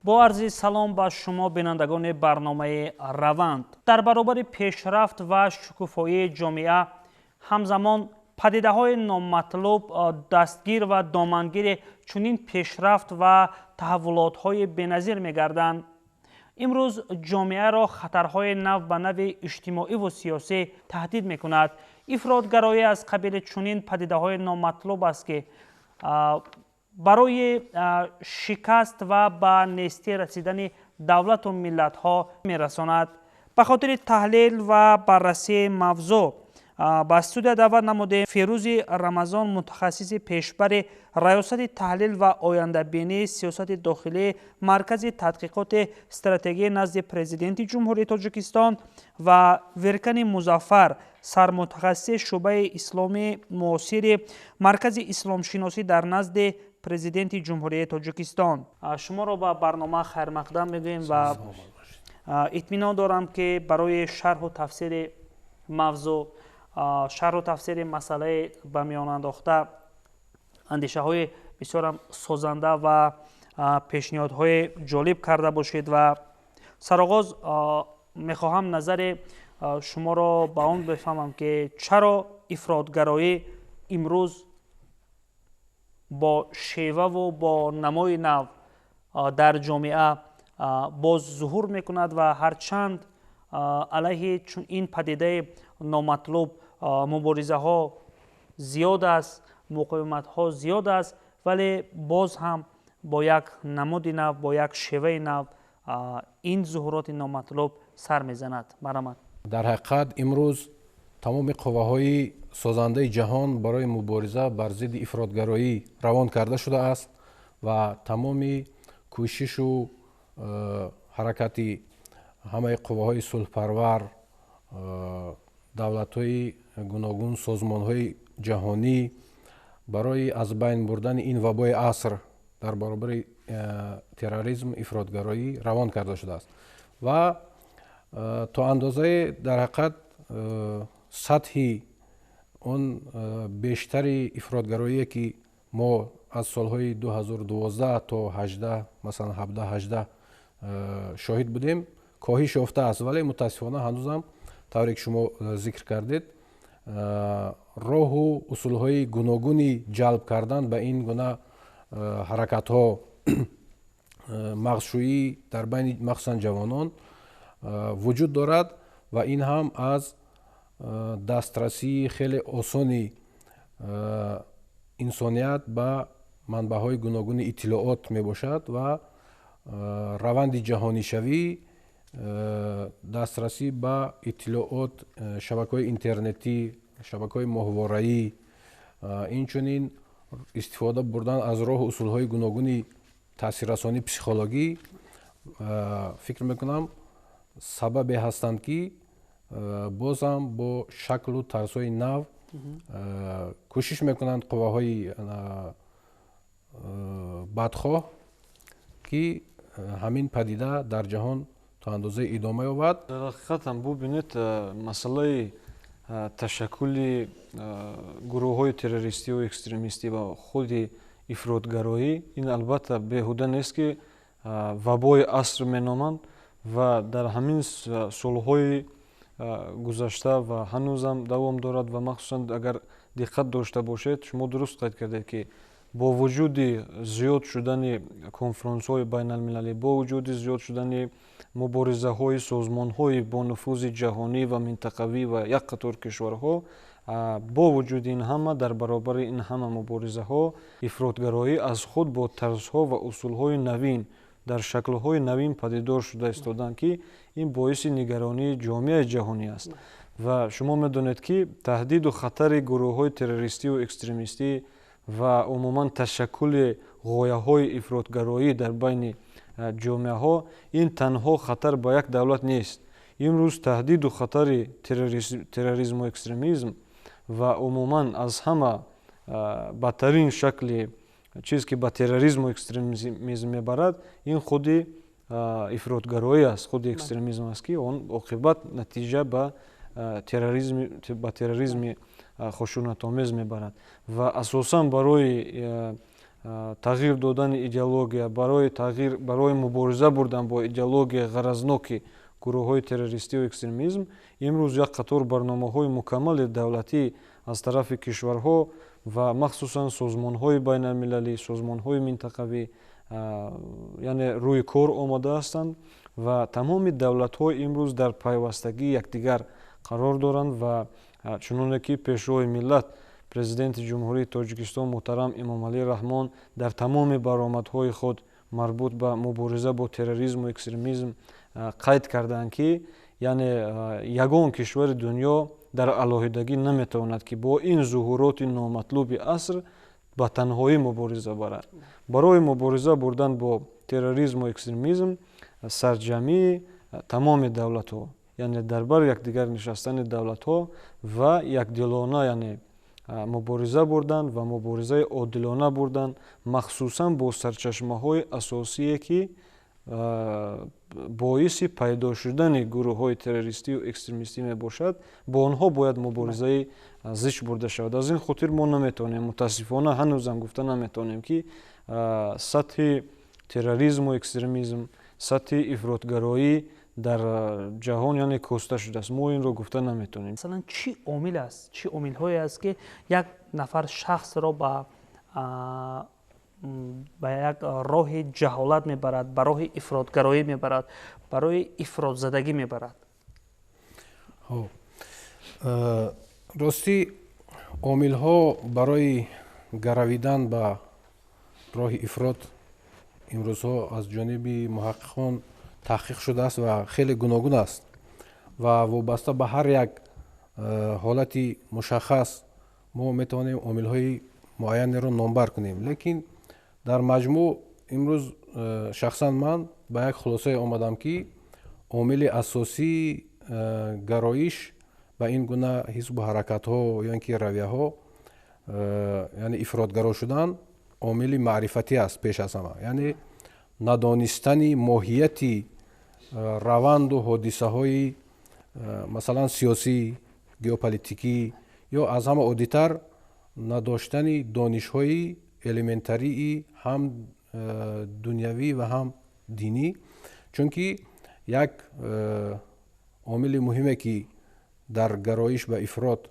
با عرض سلام به شما بینندگان برنامه روند. در برابر پیشرفت و شکوفایی جامعه همزمان پدیده‌های نامطلوب دستگیر و دامنگیر چنین پیشرفت و تحولات‌های بی‌نظیر می‌گردند. امروز جامعه را خطرهای نو به نوع اجتماعی و سیاسی تهدید می‌کند. افراطگرایی از قبیل چنین پدیده‌های نامطلوب است که برای شکست و به نیستی رسیدن دولت و ملت‌ها می‌رساند. به خاطر تحلیل و بررسی موضوع با استودیو دعوت نموده فیروز رمضان، متخصص پیشبر ریاست تحلیل و آینده بینی سیاست داخلی مرکز تحقیقات استراتژی نزد پرزیدنت جمهوری تاجیکستان و ورکن مظفر، سرمتخصص شعبه اسلامی معاصر مرکز اسلام شناسی در نزد پرزیدنت جمهوری تاجیکستان. شما را به برنامه خیر مقدم میگویم و اطمینان دارم که برای شرح و تفسیر موضوع، شرح و تفسیر مسئله به میان انداخته اندیشه های بسیار سازنده و پیشنهادهای جالب کرده باشید و سرآغاز میخواهم نظر شما را به آن بفهمم که چرا افراطگرایی امروز با شیوه و با نمای نو در جامعه باز ظهور میکند و هرچند علیه این پدیده نامطلوب مبارزه ها زیاد است، مقاومت ها زیاد است، ولی باز هم با یک نماد نو، با یک شیوه نو این ظهورات نامطلوب سر میزند. مرحمت. در حقیقت امروز تمام قواهای سازنده جهان برای مبارزه بر ضد افراطگرایی روان کرده شده است و تمام کوشش و حرکت همه قواهای صلح‌پرور، دولت‌های گوناگون، سازمان‌های جهانی برای از بین بردن این وبای عصر در برابر تروریسم، افراطگرایی روان کرده شده است و تا اندازه در حقیقت سطح اون بیشتری افراطگرایی که ما از سالهای 2012 تا 18 مثلا 17-18 شاهد بودیم کاهش یافته است، ولی متاسفانه هنوز هم طوری که شما ذکر کردید راه و اصولهای گوناگونی جلب کردن به این گونه حرکت ها مغزشویی در بین مخصوصا جوانان وجود دارد و این هم از دسترسی خیلی آسانی انسانیت به منبع‌های گوناگون اطلاعات می باشد و روند جهانی شوی، دسترسی به اطلاعات، شبکه‌های اینترنتی، شبکه‌های ماهواره‌ای، اینچنین استفاده بردن از راه و اصول‌های گوناگون تاثیررسانی پسیخولوژی فکر میکنم سبب هستند که بازم با شکل و طرزهای نو کوشش میکنند قواهای بدخواه که همین پدیده در جهان تا اندازه ادامه یابد. در حقیقت هم ببینید مسئله تشکل گروه های تروریستی و اکستریمیستی و خود افراطگرایی این البته بیهوده نیست که وبای عصر مینامند و در همین سالهای گذشته و هنوزم دوام دارد و مخصوصا اگر دقت داشته باشید شما درست قید کردید که با وجود زیاد شدن کنفرانس های بین المللی، با وجود زیاد شدن مبارزه های سازمان های با نفوذ جهانی و منطقوی و یک قطار کشورها، با وجود این همه در برابر این همه مبارزه ها افراطگرایی از خود با طرزها و اصول های نوین در شکل های نوین پدیدار شده استادند که این باعث نگرانی جامعه جهانی است و شما میدونید که تهدید و خطر گروه های تروریستی و اکستریمیستی و عموما تشکل غایه های افراطگرایی در بین جامعه ها این تنها خطر با یک دولت نیست. امروز تهدید و خطر تروریسم و اکستریمیسم و عموما از همه بدترین شکل چیزی که به تروریسم و اکستریمیسم میبرد این خود افراطگرایی است، خود اکستریمیسم است که اون عاقبت نتیجه به تروریسم خشونت آمیز میبرد و اساسا برای тағйир додани идеология, барои мубориза бурдан бо идеология ғаразноки гурӯҳҳои террористию экстремизм имрӯз як қатор барномаҳои мукаммали давлатӣ аз тарафи кишварҳо ва махсусан созмонҳои байналмилалӣ, созмонҳои минтақавӣ яъне рӯи кор омада ҳастанд ва тамоми давлатҳо имрӯз дар пайвастагии якдигар қарор доранд ва чуноне ки пешрои миллат президенти ҷумҳурии Тоҷикистон муҳтарам Эмомалӣ Раҳмон дар тамоми баромадҳои худ марбут ба мубориза бо терроризму экстремизм қайд карданд ки яъне ягон кишвари дунё дар алоҳидагӣ наметавонад ки бо ин зуҳуроти номатлуби аср ба танҳоӣ мубориза барад. Барои мубориза бурдан бо терроризму экстремизм сарҷамии тамоми давлатҳо, яъне дар бар якдигар нишастани давлатҳо ва якдилона яъне мубориза бурдан ва муборизаи одилона бурдан, махсусан бо сарчашмаҳои асосие ки боиси пайдо шудани гурӯҳҳои террористию экстремистӣ мебошад, бо онҳо бояд муборизаи зич бурда шавад. Аз ин хотир мо наметавонем, мутаассифона ҳанӯзам гуфта наметавонем ки сатҳи терроризму экстремизм, сатҳи ифротгароӣ дар ҷаҳон яъне коста шудааст. Мо инро гуфта наметавонем. масалан чӣ омил аст, чӣ омилҳое аст ки як нафар шахсро ба як роҳи ҷаҳолат мебарад, ба роҳи ифротгароӣ мебарад, ба роҳи ифротзадагӣ мебарад? ростӣ омилҳо барои гаравидан ба роҳи ифрот имрӯзҳо аз ҷониби муҳаққиқон таҳқиқ шудааст ва хеле гуногун аст ва вобаста ба ҳар як ҳолати мушаххас мо метавонем омилҳои муайянеро номбар кунем. Лекин дар маҷмӯъ имрӯз шахсан ман ба як хулосае омадам ки омили асосии гароиш ба ин гуна ҳизбу ҳаракатҳо ё ин ки равияҳо яъне ифротгаро шудан омили маърифатӣ аст пеш аз ҳама, яъне надонистани моҳияти раванду ҳодисаҳои масалан сиёсӣ, геополитикӣ ё аз ҳама оддитар надоштани донишҳои элементарии ҳам дунявӣ ва ҳам динӣ, чунки як омили муҳиме ки дар гароиш ба ифрот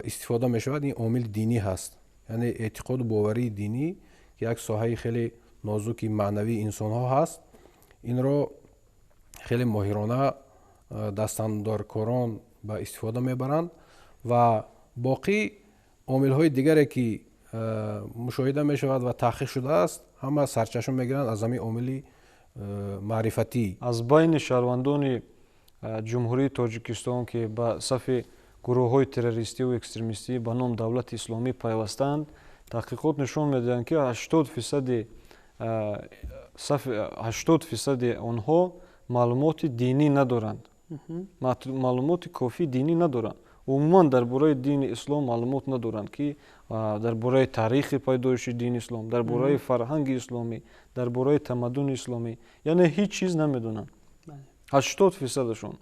истифода мешавад, ин омили динӣ ҳаст, яъне эътиқоду боварии динӣ ки як соҳаи хеле нозуки маънавии инсонҳо ҳаст. инро хеле моҳирона дастандоркорон ба истифода мебаранд ва боқӣ омилҳои дигаре ки мушоҳида мешавад ва таҳқиқ шудааст, ҳама сарчашма мегиранд аз ҳамин омили маърифатӣ. аз байни шаҳрвандони ҷумҳурии Тоҷикистон ки ба сафи гурӯҳҳои террористиву экстремистӣ ба ном давлати исломӣ пайвастанд, таҳқиқот нишон медиҳанд ки 80% онҳо маълумоти динӣ надоранд, маълумоти кофии динӣ надоранд. умуман дар бораи дини ислом маълумот надоранд ки дар бораи таърихи пайдоиши дини ислом, дар бораи фарҳанги исломӣ, дар бораи тамаддуни исломӣ, яъне ҳеҷ чиз намедонанд. 80%-ашон.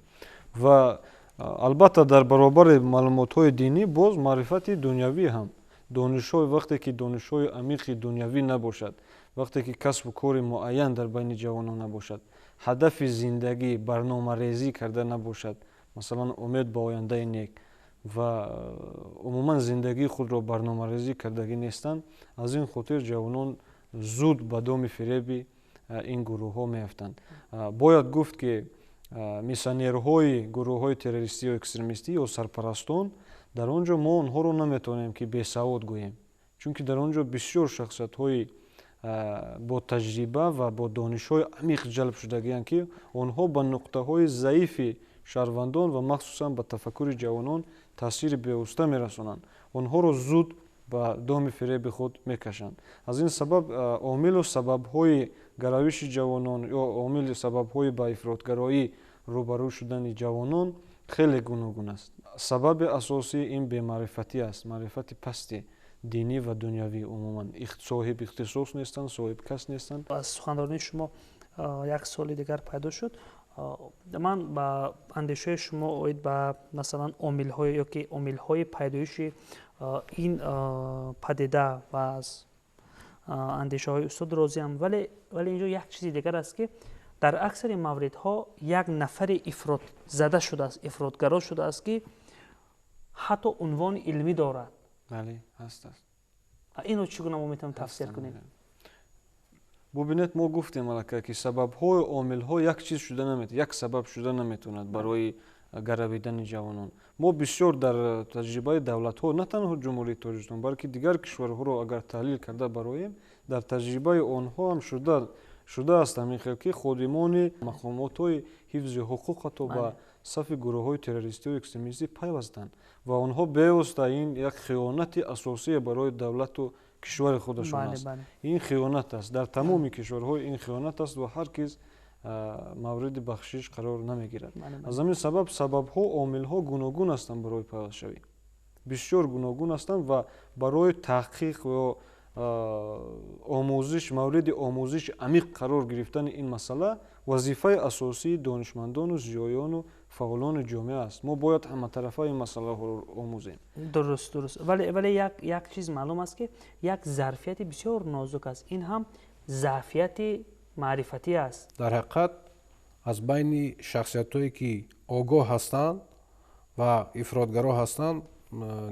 ва албатта дар баробари маълумотҳои динӣ боз маърифати дунявӣ ҳам донишҳои вақте ки донишҳои амиқи дунявӣ набошад, вақте ки касбу кори муайян дар байни ҷавонон набошад, ҳадафи зиндагӣ барномарезӣ карда набошад, масалан умед ба ояндаи нек ва умуман зиндагии худро барномарезӣ кардагӣ нестанд, аз ин хотир ҷавонон зуд ба доми фиреби ин гурӯҳҳо меафтанд. Бояд гуфт ки миссионерҳои гурӯҳҳои террористию экстремистӣ ё сарпарастон дар он ҷо мо онҳоро наметавонем ки бесавод гӯем, чунки дар он ҷо бисёр шахсиятҳои бо таҷриба ва бо донишҳои амиқ ҷалб шудагиянд ки онҳо ба нуқтаҳои заифи шаҳрвандон ва махсусан ба тафаккури ҷавонон таъсири беуста мерасонанд, онҳоро зуд ба доми фиреби худ мекашанд. аз ин сабаб омилу сабабҳои гаравиши ҷавонон ё омили сабабҳои ба ифротгароӣ рӯбарӯ шудани ҷавонон хеле гуногун аст. сабаби асосии ин бемаърифатӣ аст, маърифати пасти динӣ ва дунявӣ. умуман соҳиб ихтисос нестанд, соҳиб кас нестанд. аз суханронии шумо як соли дигар пайдо шуд. ман ба андешаи шумо оид ба масалан омилҳое ё ки омилҳои пайдоиши ин падида ва аз اندیشه های استاد راضیم، ولی اینجا یک چیزی دیگر است که در اکثر موردها یک نفر افراط زده شده است، افراطگرا شده است که حتی عنوان علمی دارد. بله هست. اینو چگونه ما میتونیم تفسیر کنیم؟ ببینید ما گفتیم الان که سبب‌های عامل‌ها یک چیز شده نمیتونه، یک سبب شده نمیتوند برای گرویدن جوانان. ما بسیار در تجربه دولت‌ها نه تنها جمهوری تاجیکستان بلکه دیگر کشورها رو اگر تحلیل کرده برایم، در تجربه آنها هم شده است همین خیلی که خادمان مقامات حفظ حقوق تا به صف گروه‌های تروریستی و اکستریمیستی پیوستند و آنها بیوسته این یک خیانت اساسی برای دولت و کشور خودشون است. این خیانت است در تمام کشورها، این خیانت است و هر کس مورد بخشش قرار نمیگیرد. از همین سبب‌ها عامل‌ها گوناگون هستند برای پیداشوی، بسیار گوناگون هستند و برای تحقیق و آموزش، مورد آموزش عمیق قرار گرفتن این مسئله وظیفه اساسی دانشمندان و زیایان و فعالان جامعه است. ما باید همه طرفه این مسئله رو آموزیم. درست. ولی یک چیز معلوم است که یک ظرفیت بسیار نازک است. این هم ظرفیت معرفتی است. در حقیقت از بین شخصیت‌هایی که آگاه هستند و افراطگرا هستند،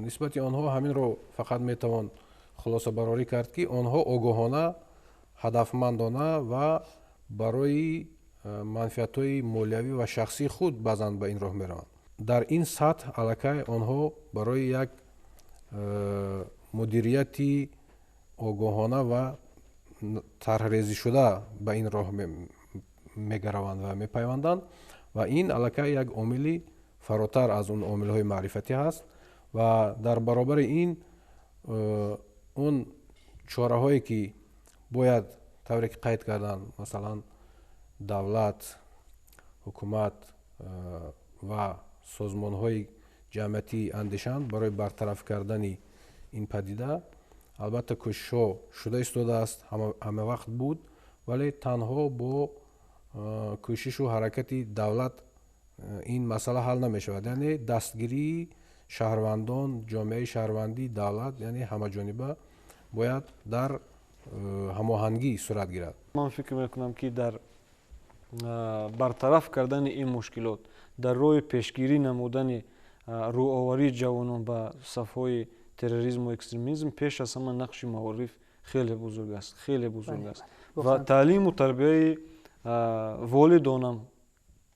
نسبت آنها همین رو فقط میتوان خلاصه برآوری کرد که آنها آگاهانه، هدفمندانه و برای منفعت‌های مالیوی و شخصی خود بعضاً به این راه میروند. در این سطح الکی آنها برای یک مدیریتی آگاهانه و طرح‌ریزی شده به این راه میگروند و میپیوندند و این الکی یک عاملی فراتر از اون عامل‌های معرفتی هست و در برابر این اون چاره‌هایی که باید طوری که قید کردن، مثلا دولت، حکومت و سازمان‌های جمعیتی اندیشند برای برطرف کردن این پدیده، البته کوشش‌ها شده ایستاده است، همه وقت بود، ولی تنها با کوشش و حرکت دولت این مسئله حل نمی‌شود. یعنی دستگیری شهروندان، جامعه شهروندی، دولت، یعنی همه جانبه باید در هماهنگی صورت گیرد. من فکر میکنم که در برطرف کردن این مشکلات، در راه پیشگیری نمودن روآوری جوانان به صفهای تروریسم و اکستریمیسم پیش از همه نقش معارف خیلی بزرگ است، خیلی بزرگ است و تعلیم و تربیت والدان هم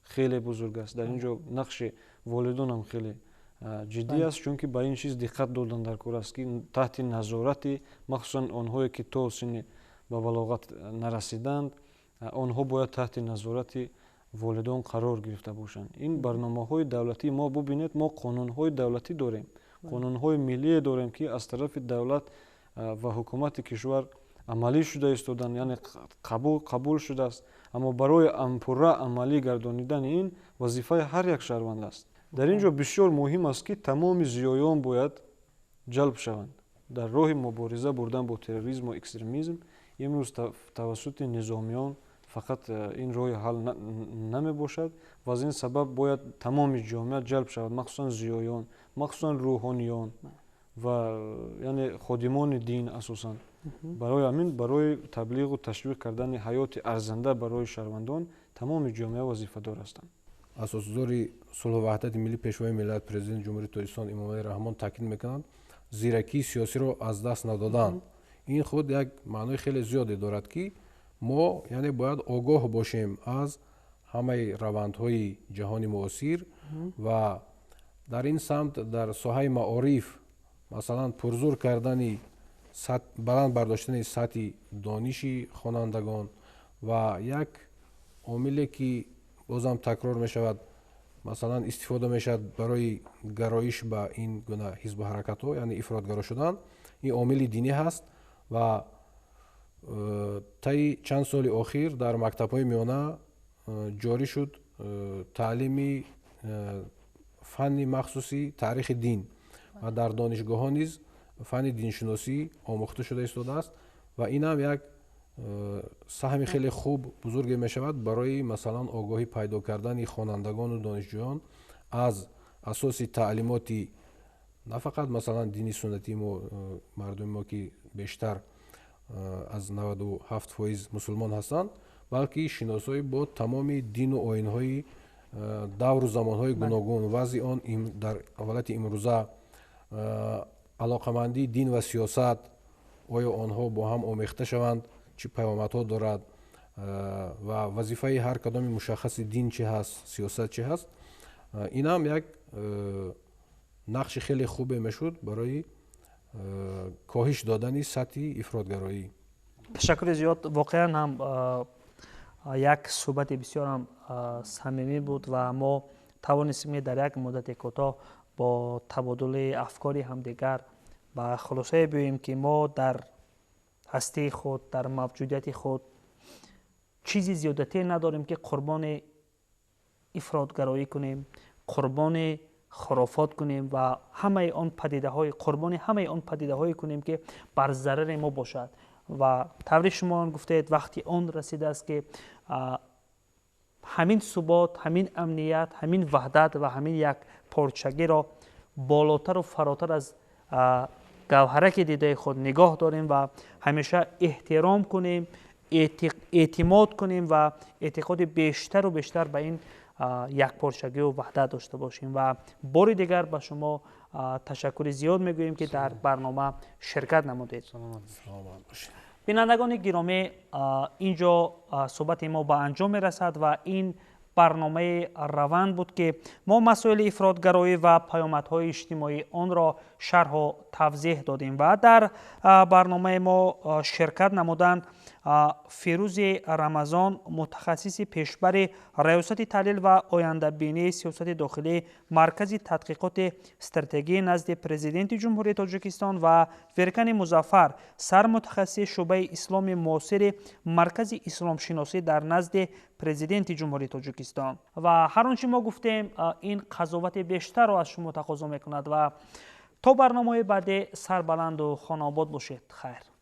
خیلی بزرگ است. در اینجا نقش والدان هم خیلی جدی است، چون که به این چیز دقت دادن در کار است که تحت نظارت مخصوصا آنهایی که تا سن به بلاغت نرسیدند، آنها باید تحت نظارت والدان قرار گرفته باشند. این برنامه‌های دولتی ما ببینید، ما قانون‌های دولتی داریم، قانون‌های ملی داریم که از طرف دولت و حکومت کشور عملی شده ایستادن، یعنی قبول شده است، اما برای پورا عملی گردانیدن این وظیفه هر یک شهروند است. در اینجا بسیار مهم است که تمام زیایان باید جلب شوند در راه مبارزه بردن با تروریسم و اکستریمیسم. امروز توسط نظامیان فقط این راه حل نمی باشد و از این سبب باید تمام جامعه جلب شود، مخصوصا زیایان، مخصوصا روحانیان و یعنی خادمان دین اساسا. برای همین برای تبلیغ و تشویق کردن حیات ارزنده برای شهروندان تمام جامعه وظیفه دار هستند. اساسدار صلح و وحدت ملی پیشوای ملت پرزیدنت جمهوری تاجیکستان امام علی رحمان تاکید میکنند زیرکی سیاسی رو از دست ندادن. این خود یک معنای خیلی زیادی دارد که ما یعنی باید آگاه باشیم از همه روندهای جهانی معاصر و در این سمت در ساحه معارف مثلا پرزور کردن بلند برداشتن سطح دانشی خوانندگان و یک عاملی که بازم تکرار می شود، مثلا استفاده می شود برای گرایش به این گونه حزب و حرکت ها، یعنی افراطگرا شدن. این عامل دینی هست و طی چند سال اخیر در مکتب های میانه جاری شد تعلیم فن مخصوصی تاریخ دین و در دانشگاه ها نیز فن دینشناسی آموخته شده ایستاده است و این هم یک سهم خیلی خوب بزرگ می شود برای مثلا آگاهی پیدا کردن خوانندگان و دانشجویان از اساس تعلیماتی نه فقط مثلا دینی سنتی ما مردم ما که بیشتر аз 97% мусулмон ҳастанд, балки шиносоӣ бо тамоми дину оинҳои давру замонҳои гуногун, вазъи он дар ҳолати имрӯза, алоқамандии дин ва сиёсат, оё онҳо бо ҳам омехта шаванд, чӣ паёмадҳо дорад ва вазифаи ҳар кадоми мушаххаси дин чӣ ҳаст, сиёсат чӣ ҳаст. ин ҳам як нақши хеле хубе мешуд барои коҳиш додани сатҳи ифротгароӣ. ташаккури зиёд. Воқеан ҳам як суҳбати бисёр ҳам самимӣ буд ва мо тавонистем дар як муддати кӯтоҳ бо табодули афкори ҳамдигар ба хулосае биёем ки мо дар ҳастии худ, дар мавҷудияти худ чизи зиёдатие надорем ки қурбони ифротгароӣ кунем, қурбони хурофот кунем ва қурбони ҳамаи он падидаҳое кунем ки бар зарари мо бошад. ва таври шумо гуфтед, вақти он расидааст ки ҳамин субот, ҳамин амният, ҳамин ваҳдат ва ҳамин якпорчагиро болотару фаротар аз гавҳараки дидаи худ нигоҳ дорем ва ҳамеша эҳтиром кунем, эътимод кунем ва эътиқоди бештару бештар ба ин якпорчагию ваҳдат дошта бошем. ва бори дигар ба шумо ташаккури зиёд мегӯем ки дар барнома ширкат намудед. бинандагони гиромӣ, инҷо суҳбати мо ба анҷом мерасад ва ин барномаи раванд буд ки мо масоили ифротгароӣ ва паёмадҳои иҷтимоӣ онро шарҳу тавзеҳ додем ва дар барномаи мо ширкат намуданд фирӯзи рамазон, мутахассиси пешбари раёсати таҳлил ва ояндабинии сиёсати дохилии маркази тадқиқоти стратегӣ назди президенти ҷумҳурии Тоҷикистон ва Веркани Музаффар, сармутахассиси шуъбаи исломи муосири маркази исломшиносӣ дар назди президенти ҷумҳурии Тоҷикистон. ва ҳар он чӣ мо гуфтем, ин қазовати бештарро аз шумо тақозо мекунад ва то барномаҳои баъдӣ сарбаланду хонаобод бошед. хайр.